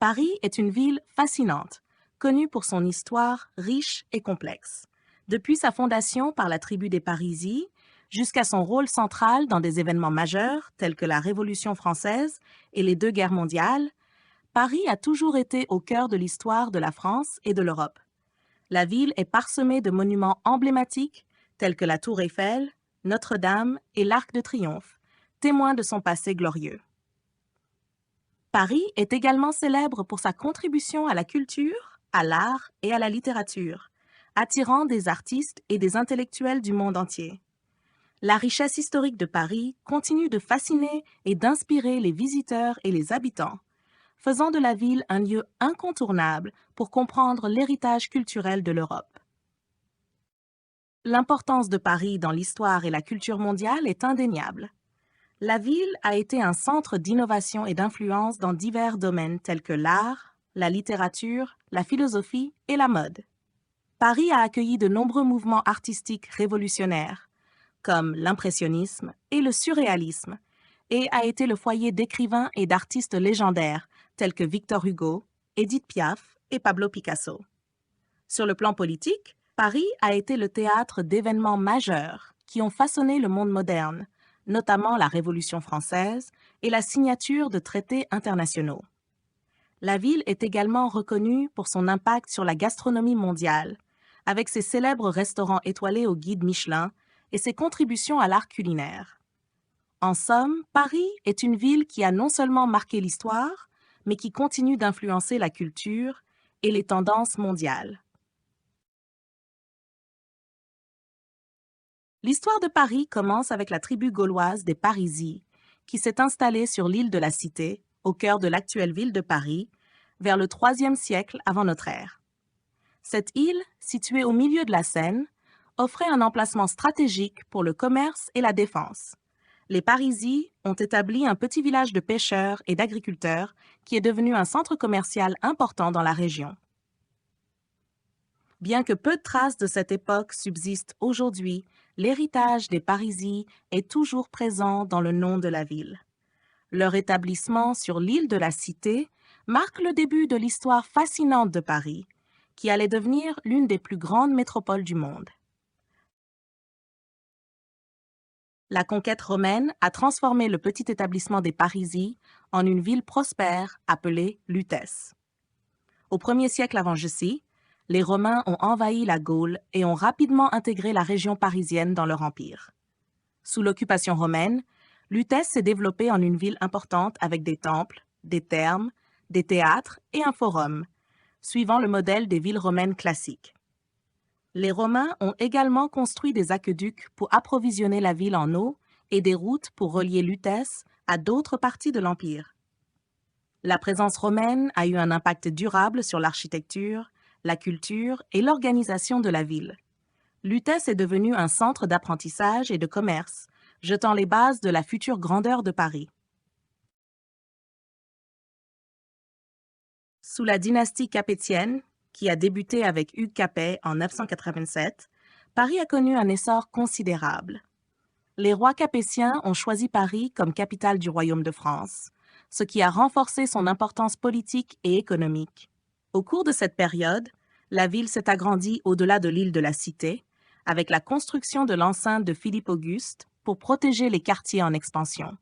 Paris est une ville fascinante, connue pour son histoire riche et complexe. Depuis sa fondation par la tribu des Parisis, jusqu'à son rôle central dans des événements majeurs tels que la Révolution française et les deux guerres mondiales, Paris a toujours été au cœur de l'histoire de la France et de l'Europe. La ville est parsemée de monuments emblématiques tels que la Tour Eiffel, Notre-Dame et l'Arc de Triomphe, témoins de son passé glorieux. Paris est également célèbre pour sa contribution à la culture, à l'art et à la littérature, attirant des artistes et des intellectuels du monde entier. La richesse historique de Paris continue de fasciner et d'inspirer les visiteurs et les habitants, faisant de la ville un lieu incontournable pour comprendre l'héritage culturel de l'Europe. L'importance de Paris dans l'histoire et la culture mondiale est indéniable. La ville a été un centre d'innovation et d'influence dans divers domaines tels que l'art, la littérature, la philosophie et la mode. Paris a accueilli de nombreux mouvements artistiques révolutionnaires, comme l'impressionnisme et le surréalisme, et a été le foyer d'écrivains et d'artistes légendaires tels que Victor Hugo, Édith Piaf et Pablo Picasso. Sur le plan politique, Paris a été le théâtre d'événements majeurs qui ont façonné le monde moderne, notamment la Révolution française et la signature de traités internationaux. La ville est également reconnue pour son impact sur la gastronomie mondiale, avec ses célèbres restaurants étoilés au guide Michelin et ses contributions à l'art culinaire. En somme, Paris est une ville qui a non seulement marqué l'histoire, mais qui continue d'influencer la culture et les tendances mondiales. L'histoire de Paris commence avec la tribu gauloise des Parisis, qui s'est installée sur l'île de la Cité, au cœur de l'actuelle ville de Paris, vers le IIIe siècle avant notre ère. Cette île, située au milieu de la Seine, offrait un emplacement stratégique pour le commerce et la défense. Les Parisis ont établi un petit village de pêcheurs et d'agriculteurs qui est devenu un centre commercial important dans la région. Bien que peu de traces de cette époque subsistent aujourd'hui, l'héritage des Parisis est toujours présent dans le nom de la ville. Leur établissement sur l'île de la Cité marque le début de l'histoire fascinante de Paris, qui allait devenir l'une des plus grandes métropoles du monde. La conquête romaine a transformé le petit établissement des Parisis en une ville prospère appelée Lutèce. Au 1er siècle avant Jésus, les Romains ont envahi la Gaule et ont rapidement intégré la région parisienne dans leur empire. Sous l'occupation romaine, Lutèce s'est développée en une ville importante avec des temples, des thermes, des théâtres et un forum, suivant le modèle des villes romaines classiques. Les Romains ont également construit des aqueducs pour approvisionner la ville en eau et des routes pour relier Lutèce à d'autres parties de l'Empire. La présence romaine a eu un impact durable sur l'architecture, la culture et l'organisation de la ville. Lutèce est devenue un centre d'apprentissage et de commerce, jetant les bases de la future grandeur de Paris. Sous la dynastie capétienne, qui a débuté avec Hugues Capet en 987, Paris a connu un essor considérable. Les rois capétiens ont choisi Paris comme capitale du royaume de France, ce qui a renforcé son importance politique et économique. Au cours de cette période, la ville s'est agrandie au-delà de l'île de la Cité, avec la construction de l'enceinte de Philippe Auguste pour protéger les quartiers en expansion.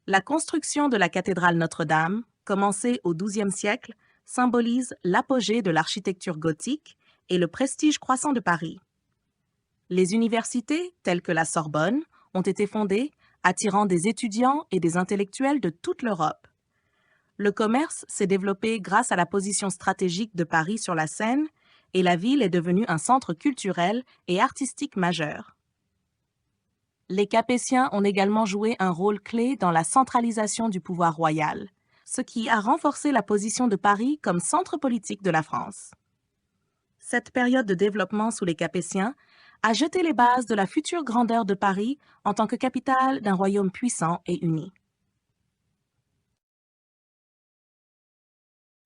La construction de la cathédrale Notre-Dame, commencée au XIIe siècle, symbolise l'apogée de l'architecture gothique et le prestige croissant de Paris. Les universités, telles que la Sorbonne, ont été fondées, attirant des étudiants et des intellectuels de toute l'Europe. Le commerce s'est développé grâce à la position stratégique de Paris sur la Seine et la ville est devenue un centre culturel et artistique majeur. Les Capétiens ont également joué un rôle clé dans la centralisation du pouvoir royal, ce qui a renforcé la position de Paris comme centre politique de la France. Cette période de développement sous les Capétiens a jeté les bases de la future grandeur de Paris en tant que capitale d'un royaume puissant et uni.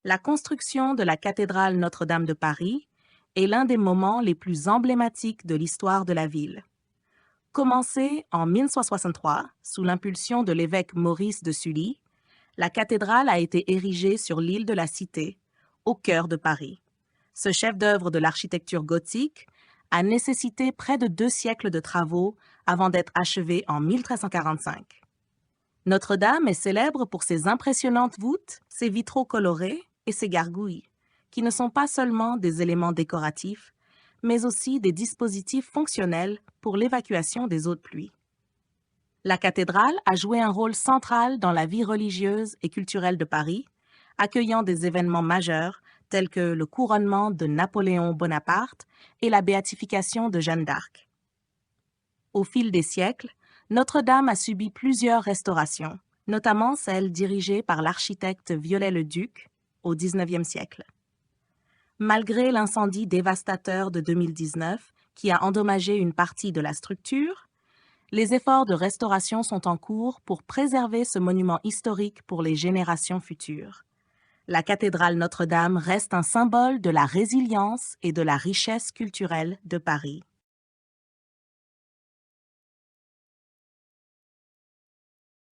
La construction de la cathédrale Notre-Dame de Paris est l'un des moments les plus emblématiques de l'histoire de la ville. Commencée en 1163 sous l'impulsion de l'évêque Maurice de Sully, La cathédrale a été érigée sur l'île de la Cité, au cœur de Paris. Ce chef-d'œuvre de l'architecture gothique a nécessité près de 2 siècles de travaux avant d'être achevé en 1345. Notre-Dame est célèbre pour ses impressionnantes voûtes, ses vitraux colorés et ses gargouilles, qui ne sont pas seulement des éléments décoratifs, mais aussi des dispositifs fonctionnels pour l'évacuation des eaux de pluie. La cathédrale a joué un rôle central dans la vie religieuse et culturelle de Paris, accueillant des événements majeurs tels que le couronnement de Napoléon Bonaparte et la béatification de Jeanne d'Arc. Au fil des siècles, Notre-Dame a subi plusieurs restaurations, notamment celle dirigée par l'architecte Viollet-le-Duc au XIXe siècle. Malgré l'incendie dévastateur de 2019 qui a endommagé une partie de la structure, les efforts de restauration sont en cours pour préserver ce monument historique pour les générations futures. La cathédrale Notre-Dame reste un symbole de la résilience et de la richesse culturelle de Paris.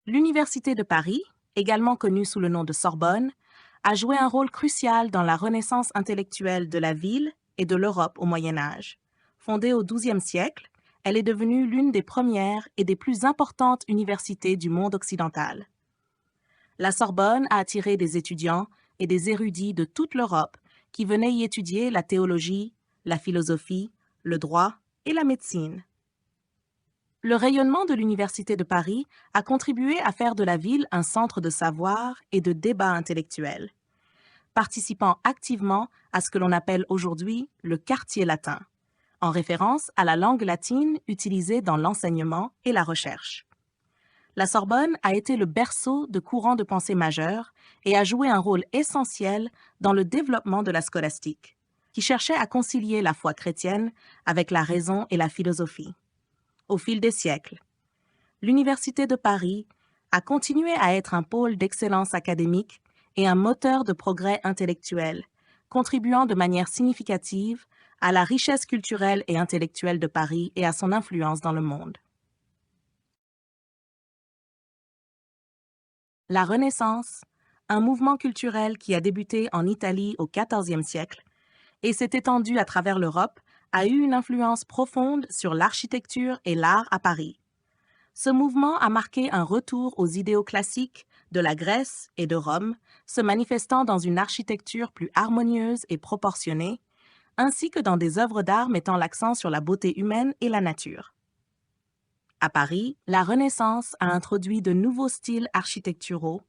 L'Université de Paris, également connue sous le nom de Sorbonne, a joué un rôle crucial dans la renaissance intellectuelle de la ville et de l'Europe au Moyen Âge. Fondée au XIIe siècle, elle est devenue l'une des premières et des plus importantes universités du monde occidental. La Sorbonne a attiré des étudiants et des érudits de toute l'Europe qui venaient y étudier la théologie, la philosophie, le droit et la médecine. Le rayonnement de l'Université de Paris a contribué à faire de la ville un centre de savoir et de débat intellectuel, participant activement à ce que l'on appelle aujourd'hui le quartier latin, en référence à la langue latine utilisée dans l'enseignement et la recherche. La Sorbonne a été le berceau de courants de pensée majeurs et a joué un rôle essentiel dans le développement de la scolastique, qui cherchait à concilier la foi chrétienne avec la raison et la philosophie. Au fil des siècles, l'Université de Paris a continué à être un pôle d'excellence académique et un moteur de progrès intellectuel, contribuant de manière significative à la richesse culturelle et intellectuelle de Paris et à son influence dans le monde. La Renaissance, un mouvement culturel qui a débuté en Italie au XIVe siècle et s'est étendu à travers l'Europe, a eu une influence profonde sur l'architecture et l'art à Paris. Ce mouvement a marqué un retour aux idéaux classiques de la Grèce et de Rome, se manifestant dans une architecture plus harmonieuse et proportionnée, ainsi que dans des œuvres d'art mettant l'accent sur la beauté humaine et la nature. À Paris, la Renaissance a introduit de nouveaux styles architecturaux,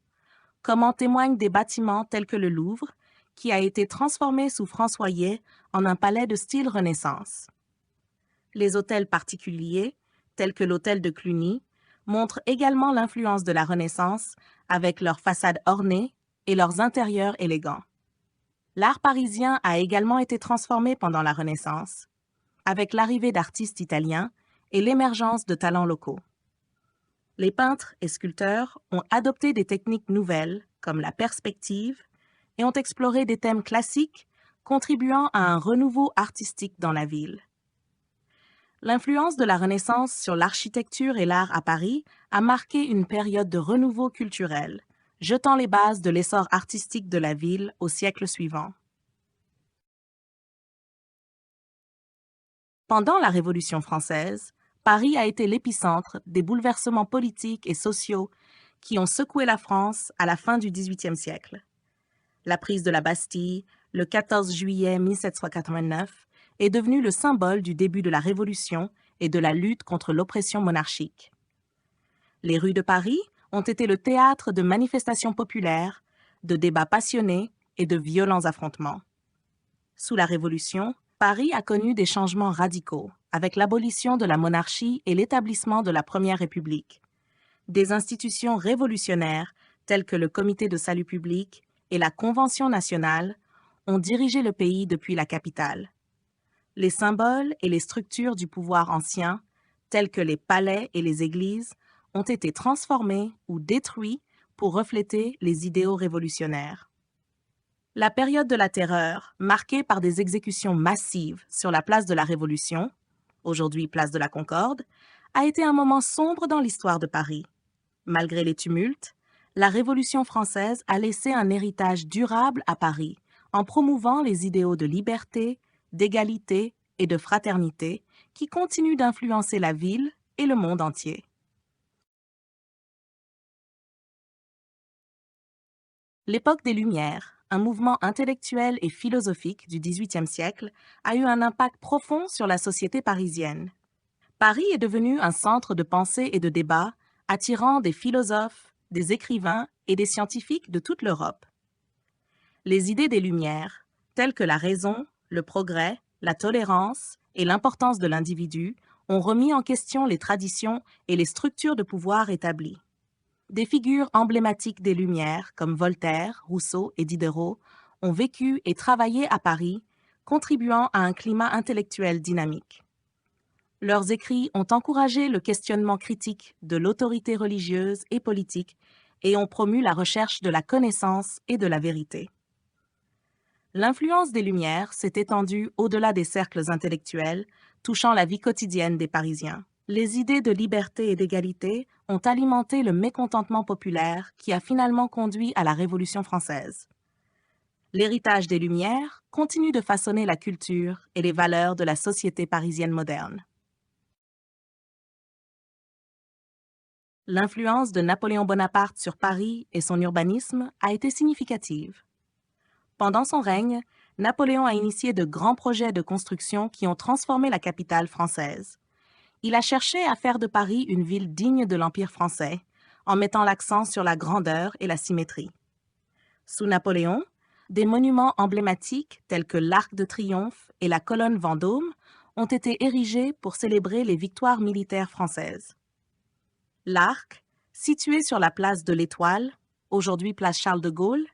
comme en témoignent des bâtiments tels que le Louvre, qui a été transformé sous François Ier en un palais de style Renaissance. Les hôtels particuliers, tels que l'hôtel de Cluny, montrent également l'influence de la Renaissance avec leurs façades ornées et leurs intérieurs élégants. L'art parisien a également été transformé pendant la Renaissance, avec l'arrivée d'artistes italiens et l'émergence de talents locaux. Les peintres et sculpteurs ont adopté des techniques nouvelles, comme la perspective, et ont exploré des thèmes classiques, contribuant à un renouveau artistique dans la ville. L'influence de la Renaissance sur l'architecture et l'art à Paris a marqué une période de renouveau culturel, jetant les bases de l'essor artistique de la ville au siècle suivant. Pendant la Révolution française, Paris a été l'épicentre des bouleversements politiques et sociaux qui ont secoué la France à la fin du XVIIIe siècle. La prise de la Bastille, le 14 juillet 1789, est devenue le symbole du début de la Révolution et de la lutte contre l'oppression monarchique. Les rues de Paris ont été le théâtre de manifestations populaires, de débats passionnés et de violents affrontements. Sous la Révolution, Paris a connu des changements radicaux, avec l'abolition de la monarchie et l'établissement de la Première République. Des institutions révolutionnaires, telles que le Comité de salut public et la Convention nationale, ont dirigé le pays depuis la capitale. Les symboles et les structures du pouvoir ancien, tels que les palais et les églises, ont été transformés ou détruits pour refléter les idéaux révolutionnaires. La période de la Terreur, marquée par des exécutions massives sur la place de la Révolution, aujourd'hui place de la Concorde, a été un moment sombre dans l'histoire de Paris. Malgré les tumultes, La Révolution française a laissé un héritage durable à Paris en promouvant les idéaux de liberté, d'égalité et de fraternité qui continuent d'influencer la ville et le monde entier. L'époque des Lumières, un mouvement intellectuel et philosophique du XVIIIe siècle, a eu un impact profond sur la société parisienne. Paris est devenu un centre de pensée et de débat, attirant des philosophes, des écrivains et des scientifiques de toute l'Europe. Les idées des Lumières, telles que la raison, le progrès, la tolérance et l'importance de l'individu, ont remis en question les traditions et les structures de pouvoir établies. Des figures emblématiques des Lumières, comme Voltaire, Rousseau et Diderot, ont vécu et travaillé à Paris, contribuant à un climat intellectuel dynamique. Leurs écrits ont encouragé le questionnement critique de l'autorité religieuse et politique et ont promu la recherche de la connaissance et de la vérité. L'influence des Lumières s'est étendue au-delà des cercles intellectuels, touchant la vie quotidienne des Parisiens. Les idées de liberté et d'égalité ont alimenté le mécontentement populaire qui a finalement conduit à la Révolution française. L'héritage des Lumières continue de façonner la culture et les valeurs de la société parisienne moderne. L'influence de Napoléon Bonaparte sur Paris et son urbanisme a été significative. Pendant son règne, Napoléon a initié de grands projets de construction qui ont transformé la capitale française. Il a cherché à faire de Paris une ville digne de l'Empire français, en mettant l'accent sur la grandeur et la symétrie. Sous Napoléon, des monuments emblématiques tels que l'Arc de Triomphe et la colonne Vendôme ont été érigés pour célébrer les victoires militaires françaises. L'Arc, situé sur la place de l'Étoile, aujourd'hui place Charles de Gaulle,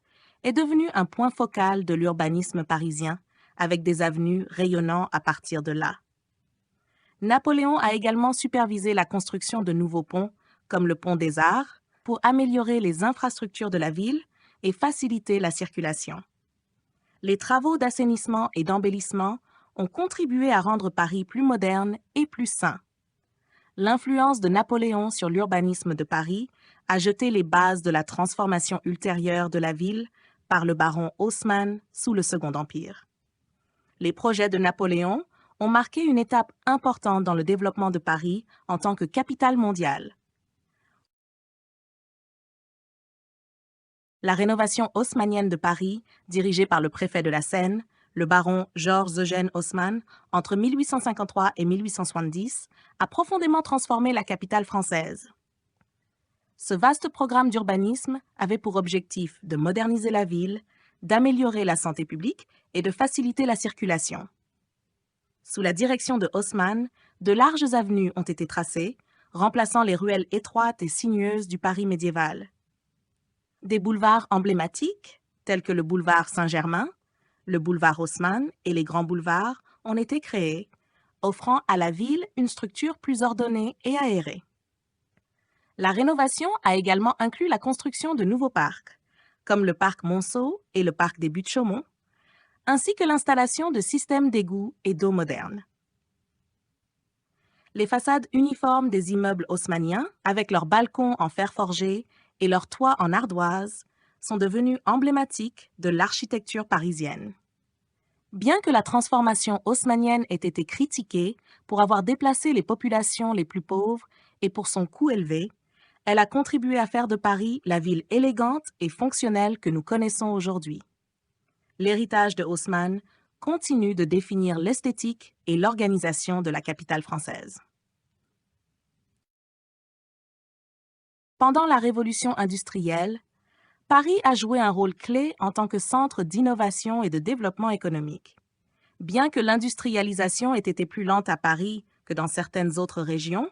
est devenu un point focal de l'urbanisme parisien, avec des avenues rayonnant à partir de là. Napoléon a également supervisé la construction de nouveaux ponts, comme le pont des Arts, pour améliorer les infrastructures de la ville et faciliter la circulation. Les travaux d'assainissement et d'embellissement ont contribué à rendre Paris plus moderne et plus sain. L'influence de Napoléon sur l'urbanisme de Paris a jeté les bases de la transformation ultérieure de la ville par le baron Haussmann sous le Second Empire. Les projets de Napoléon ont marqué une étape importante dans le développement de Paris en tant que capitale mondiale. La rénovation haussmannienne de Paris, dirigée par le préfet de la Seine, le baron Georges Eugène Haussmann, entre 1853 et 1870, a profondément transformé la capitale française. Ce vaste programme d'urbanisme avait pour objectif de moderniser la ville, d'améliorer la santé publique et de faciliter la circulation. Sous la direction de Haussmann, de larges avenues ont été tracées, remplaçant les ruelles étroites et sinueuses du Paris médiéval. Des boulevards emblématiques, tels que le boulevard Saint-Germain, le boulevard Haussmann et les grands boulevards, ont été créés, offrant à la ville une structure plus ordonnée et aérée. La rénovation a également inclus la construction de nouveaux parcs, comme le parc Monceau et le parc des Buttes-Chaumont, ainsi que l'installation de systèmes d'égouts et d'eau modernes. Les façades uniformes des immeubles haussmanniens, avec leurs balcons en fer forgé et leurs toits en ardoise, sont devenues emblématiques de l'architecture parisienne. Bien que la transformation haussmannienne ait été critiquée pour avoir déplacé les populations les plus pauvres et pour son coût élevé, elle a contribué à faire de Paris la ville élégante et fonctionnelle que nous connaissons aujourd'hui. L'héritage de Haussmann continue de définir l'esthétique et l'organisation de la capitale française. Pendant la Révolution industrielle, Paris a joué un rôle clé en tant que centre d'innovation et de développement économique. Bien que l'industrialisation ait été plus lente à Paris que dans certaines autres régions,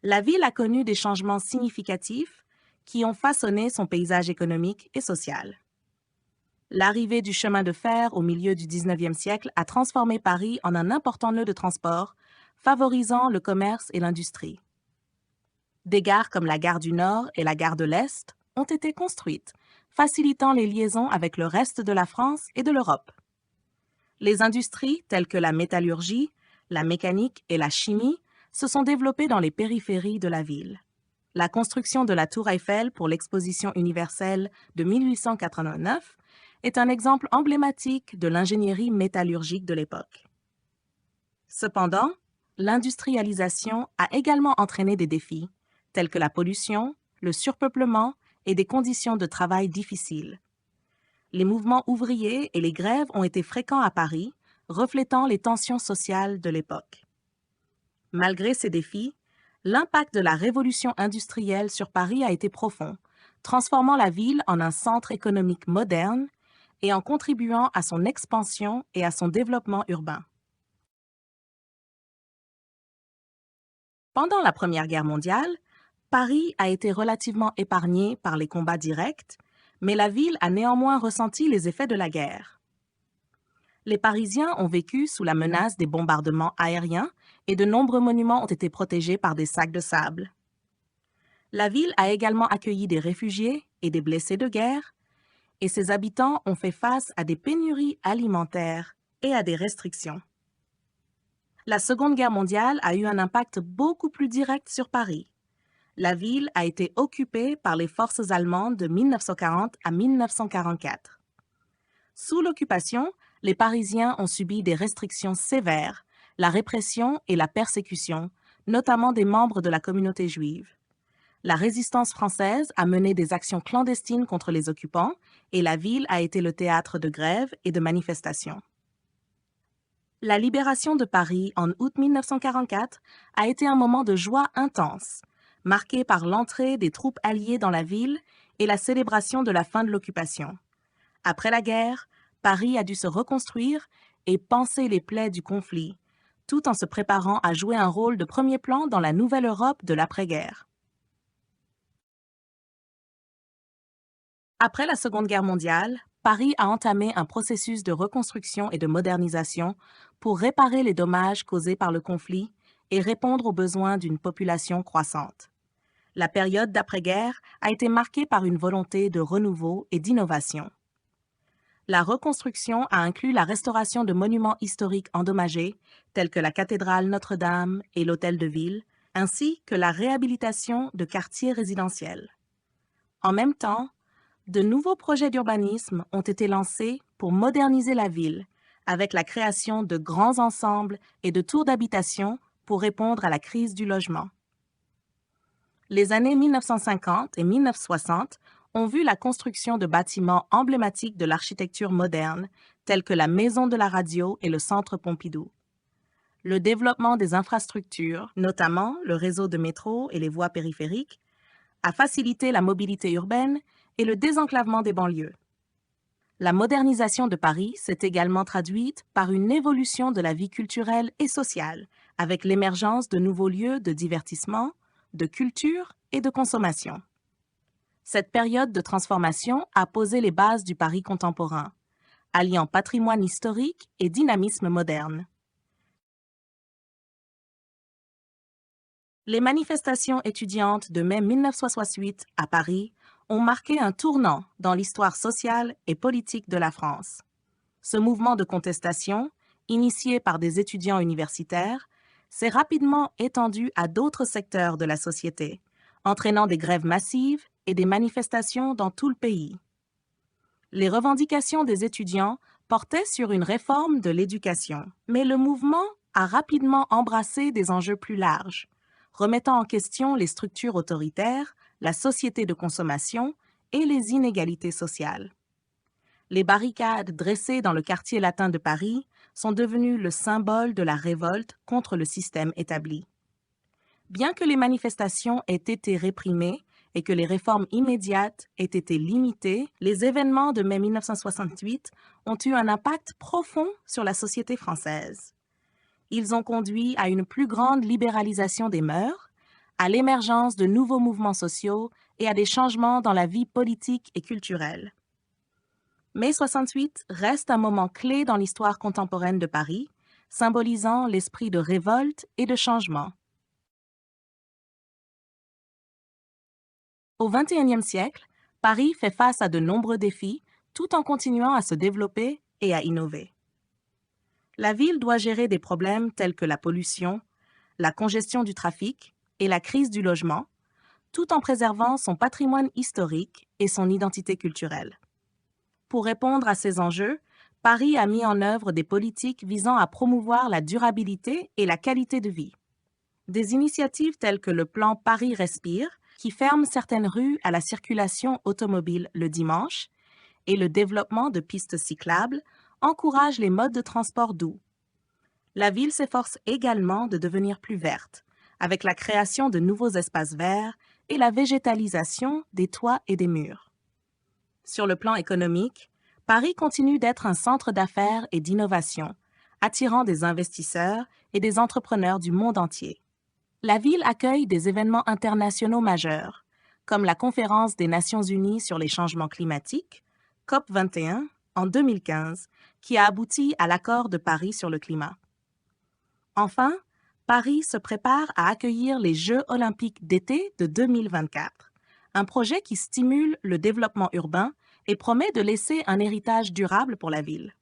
la ville a connu des changements significatifs qui ont façonné son paysage économique et social. L'arrivée du chemin de fer au milieu du 19e siècle a transformé Paris en un important nœud de transport, favorisant le commerce et l'industrie. Des gares comme la gare du Nord et la gare de l'Est ont été construites, facilitant les liaisons avec le reste de la France et de l'Europe. Les industries telles que la métallurgie, la mécanique et la chimie se sont développées dans les périphéries de la ville. La construction de la Tour Eiffel pour l'Exposition universelle de 1889 est un exemple emblématique de l'ingénierie métallurgique de l'époque. Cependant, l'industrialisation a également entraîné des défis, tels que la pollution, le surpeuplement et des conditions de travail difficiles. Les mouvements ouvriers et les grèves ont été fréquents à Paris, reflétant les tensions sociales de l'époque. Malgré ces défis, l'impact de la révolution industrielle sur Paris a été profond, transformant la ville en un centre économique moderne et en contribuant à son expansion et à son développement urbain. Pendant la Première Guerre mondiale, Paris a été relativement épargné par les combats directs, mais la ville a néanmoins ressenti les effets de la guerre. Les Parisiens ont vécu sous la menace des bombardements aériens et de nombreux monuments ont été protégés par des sacs de sable. La ville a également accueilli des réfugiés et des blessés de guerre, et ses habitants ont fait face à des pénuries alimentaires et à des restrictions. La Seconde Guerre mondiale a eu un impact beaucoup plus direct sur Paris. La ville a été occupée par les forces allemandes de 1940 à 1944. Sous l'occupation, les Parisiens ont subi des restrictions sévères, la répression et la persécution, notamment des membres de la communauté juive. La résistance française a mené des actions clandestines contre les occupants et la ville a été le théâtre de grèves et de manifestations. La libération de Paris en août 1944 a été un moment de joie intense, marqué par l'entrée des troupes alliées dans la ville et la célébration de la fin de l'occupation. Après la guerre, Paris a dû se reconstruire et panser les plaies du conflit, tout en se préparant à jouer un rôle de premier plan dans la nouvelle Europe de l'après-guerre. Après la Seconde Guerre mondiale, Paris a entamé un processus de reconstruction et de modernisation pour réparer les dommages causés par le conflit et répondre aux besoins d'une population croissante. La période d'après-guerre a été marquée par une volonté de renouveau et d'innovation. La reconstruction a inclus la restauration de monuments historiques endommagés, tels que la cathédrale Notre-Dame et l'Hôtel de Ville, ainsi que la réhabilitation de quartiers résidentiels. En même temps, de nouveaux projets d'urbanisme ont été lancés pour moderniser la ville, avec la création de grands ensembles et de tours d'habitation pour répondre à la crise du logement. Les années 1950 et 1960 ont vu la construction de bâtiments emblématiques de l'architecture moderne, tels que la Maison de la Radio et le Centre Pompidou. Le développement des infrastructures, notamment le réseau de métro et les voies périphériques, a facilité la mobilité urbaine et le désenclavement des banlieues. La modernisation de Paris s'est également traduite par une évolution de la vie culturelle et sociale, avec l'émergence de nouveaux lieux de divertissement, de culture et de consommation. Cette période de transformation a posé les bases du Paris contemporain, alliant patrimoine historique et dynamisme moderne. Les manifestations étudiantes de mai 1968 à Paris ont marqué un tournant dans l'histoire sociale et politique de la France. Ce mouvement de contestation, initié par des étudiants universitaires, s'est rapidement étendu à d'autres secteurs de la société, entraînant des grèves massives et des manifestations dans tout le pays. Les revendications des étudiants portaient sur une réforme de l'éducation, mais le mouvement a rapidement embrassé des enjeux plus larges, remettant en question les structures autoritaires, la société de consommation et les inégalités sociales. Les barricades dressées dans le quartier latin de Paris sont devenues le symbole de la révolte contre le système établi. Bien que les manifestations aient été réprimées et que les réformes immédiates aient été limitées, les événements de mai 1968 ont eu un impact profond sur la société française. Ils ont conduit à une plus grande libéralisation des mœurs, à l'émergence de nouveaux mouvements sociaux et à des changements dans la vie politique et culturelle. Mai 68 reste un moment clé dans l'histoire contemporaine de Paris, symbolisant l'esprit de révolte et de changement. Au XXIe siècle, Paris fait face à de nombreux défis tout en continuant à se développer et à innover. La ville doit gérer des problèmes tels que la pollution, la congestion du trafic et la crise du logement, tout en préservant son patrimoine historique et son identité culturelle. Pour répondre à ces enjeux, Paris a mis en œuvre des politiques visant à promouvoir la durabilité et la qualité de vie. Des initiatives telles que le plan Paris Respire, qui ferme certaines rues à la circulation automobile le dimanche, et le développement de pistes cyclables, encouragent les modes de transport doux. La ville s'efforce également de devenir plus verte, avec la création de nouveaux espaces verts et la végétalisation des toits et des murs. Sur le plan économique, Paris continue d'être un centre d'affaires et d'innovation, attirant des investisseurs et des entrepreneurs du monde entier. La ville accueille des événements internationaux majeurs, comme la Conférence des Nations Unies sur les changements climatiques, COP21, en 2015, qui a abouti à l'accord de Paris sur le climat. Enfin, Paris se prépare à accueillir les Jeux olympiques d'été de 2024, un projet qui stimule le développement urbain et promet de laisser un héritage durable pour la ville.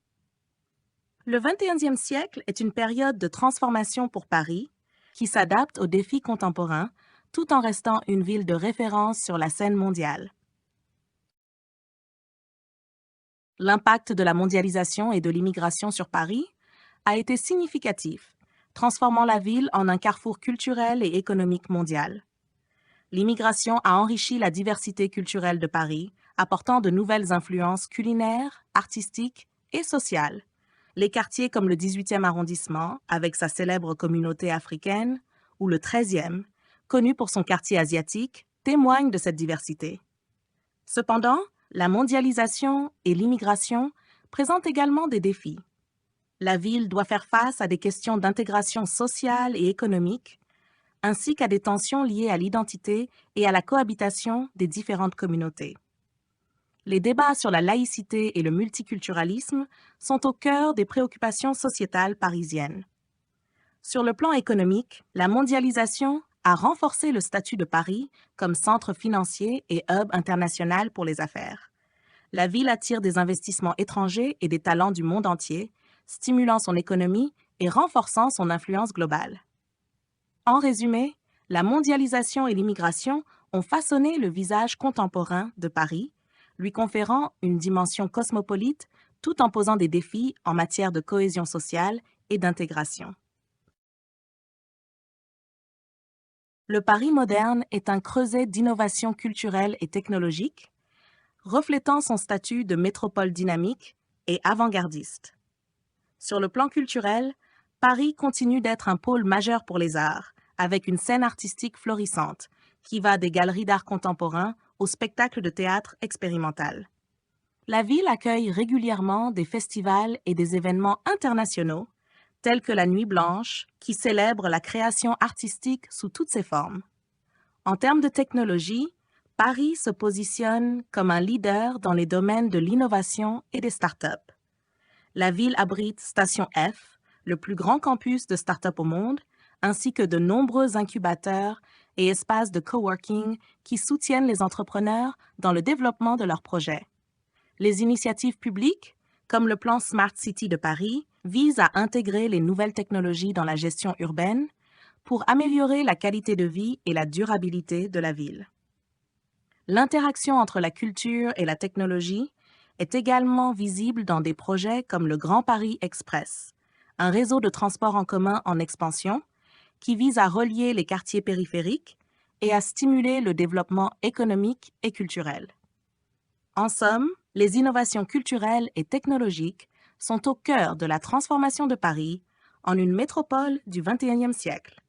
Le 21e siècle est une période de transformation pour Paris, qui s'adapte aux défis contemporains tout en restant une ville de référence sur la scène mondiale. L'impact de la mondialisation et de l'immigration sur Paris a été significatif, transformant la ville en un carrefour culturel et économique mondial. L'immigration a enrichi la diversité culturelle de Paris, apportant de nouvelles influences culinaires, artistiques et sociales. Les quartiers comme le 18e arrondissement, avec sa célèbre communauté africaine, ou le 13e, connu pour son quartier asiatique, témoignent de cette diversité. Cependant, la mondialisation et l'immigration présentent également des défis. La ville doit faire face à des questions d'intégration sociale et économique, ainsi qu'à des tensions liées à l'identité et à la cohabitation des différentes communautés. Les débats sur la laïcité et le multiculturalisme sont au cœur des préoccupations sociétales parisiennes. Sur le plan économique, la mondialisation a renforcé le statut de Paris comme centre financier et hub international pour les affaires. La ville attire des investissements étrangers et des talents du monde entier, stimulant son économie et renforçant son influence globale. En résumé, la mondialisation et l'immigration ont façonné le visage contemporain de Paris, lui conférant une dimension cosmopolite tout en posant des défis en matière de cohésion sociale et d'intégration. Le Paris moderne est un creuset d'innovation culturelle et technologique, reflétant son statut de métropole dynamique et avant-gardiste. Sur le plan culturel, Paris continue d'être un pôle majeur pour les arts, avec une scène artistique florissante, qui va des galeries d'art contemporain au spectacle de théâtre expérimental. La ville accueille régulièrement des festivals et des événements internationaux, tels que la Nuit Blanche, qui célèbre la création artistique sous toutes ses formes. En termes de technologie, Paris se positionne comme un leader dans les domaines de l'innovation et des startups. La ville abrite Station F, le plus grand campus de startups au monde, ainsi que de nombreux incubateurs et espaces de coworking qui soutiennent les entrepreneurs dans le développement de leurs projets. Les initiatives publiques, comme le plan Smart City de Paris, visent à intégrer les nouvelles technologies dans la gestion urbaine pour améliorer la qualité de vie et la durabilité de la ville. L'interaction entre la culture et la technologie est également visible dans des projets comme le Grand Paris Express, un réseau de transport en commun en expansion qui vise à relier les quartiers périphériques et à stimuler le développement économique et culturel. En somme, les innovations culturelles et technologiques sont au cœur de la transformation de Paris en une métropole du XXIe siècle,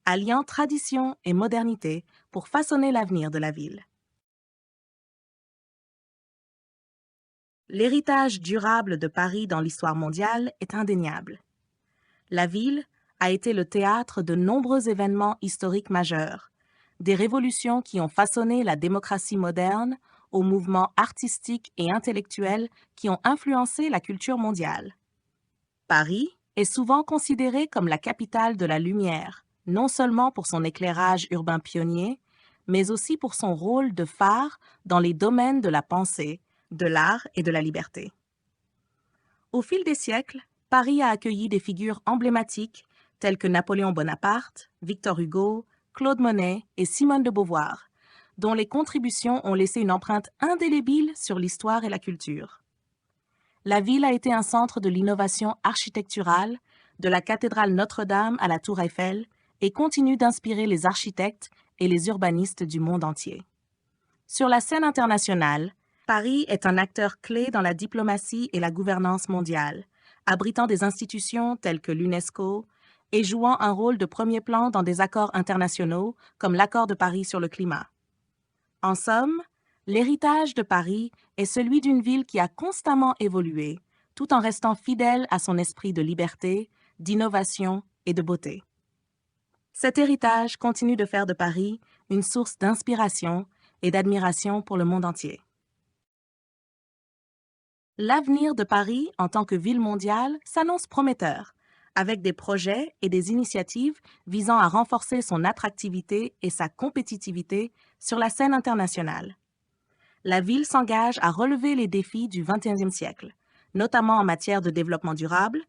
alliant tradition et modernité pour façonner l'avenir de la ville. L'héritage durable de Paris dans l'histoire mondiale est indéniable. La ville a été le théâtre de nombreux événements historiques majeurs, des révolutions qui ont façonné la démocratie moderne aux mouvements artistiques et intellectuels qui ont influencé la culture mondiale. Paris est souvent considéré comme la capitale de la lumière, non seulement pour son éclairage urbain pionnier, mais aussi pour son rôle de phare dans les domaines de la pensée, de l'art et de la liberté. Au fil des siècles, Paris a accueilli des figures emblématiques telles que Napoléon Bonaparte, Victor Hugo, Claude Monet et Simone de Beauvoir, dont les contributions ont laissé une empreinte indélébile sur l'histoire et la culture. La ville a été un centre de l'innovation architecturale, de la cathédrale Notre-Dame à la Tour Eiffel, et continue d'inspirer les architectes et les urbanistes du monde entier. Sur la scène internationale, Paris est un acteur clé dans la diplomatie et la gouvernance mondiale, abritant des institutions telles que l'UNESCO et jouant un rôle de premier plan dans des accords internationaux comme l'Accord de Paris sur le climat. En somme, l'héritage de Paris est celui d'une ville qui a constamment évolué, tout en restant fidèle à son esprit de liberté, d'innovation et de beauté. Cet héritage continue de faire de Paris une source d'inspiration et d'admiration pour le monde entier. L'avenir de Paris en tant que ville mondiale s'annonce prometteur, avec des projets et des initiatives visant à renforcer son attractivité et sa compétitivité sur la scène internationale. La ville s'engage à relever les défis du XXIe siècle, notamment en matière de développement durable,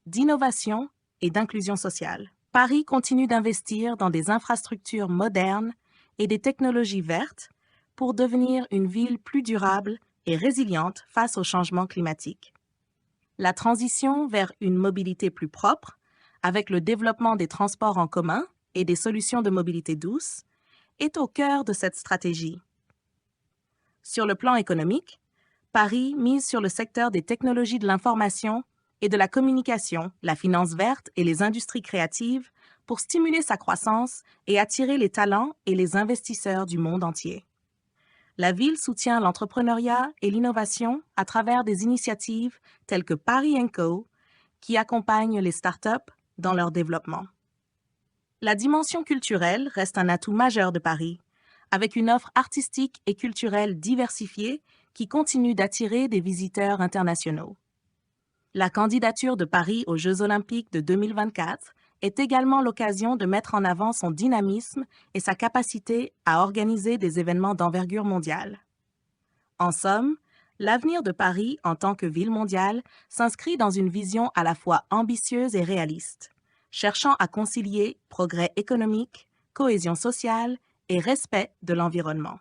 d'innovation et d'inclusion sociale. Paris continue d'investir dans des infrastructures modernes et des technologies vertes pour devenir une ville plus durable et résiliente face au changement climatique. La transition vers une mobilité plus propre, avec le développement des transports en commun et des solutions de mobilité douce, est au cœur de cette stratégie. Sur le plan économique, Paris mise sur le secteur des technologies de l'information et de la communication, la finance verte et les industries créatives pour stimuler sa croissance et attirer les talents et les investisseurs du monde entier. La ville soutient l'entrepreneuriat et l'innovation à travers des initiatives telles que Paris & Co, qui accompagnent les startups dans leur développement. La dimension culturelle reste un atout majeur de Paris, avec une offre artistique et culturelle diversifiée qui continue d'attirer des visiteurs internationaux. La candidature de Paris aux Jeux olympiques de 2024 est également l'occasion de mettre en avant son dynamisme et sa capacité à organiser des événements d'envergure mondiale. En somme, l'avenir de Paris en tant que ville mondiale s'inscrit dans une vision à la fois ambitieuse et réaliste, cherchant à concilier progrès économique, cohésion sociale et respect de l'environnement.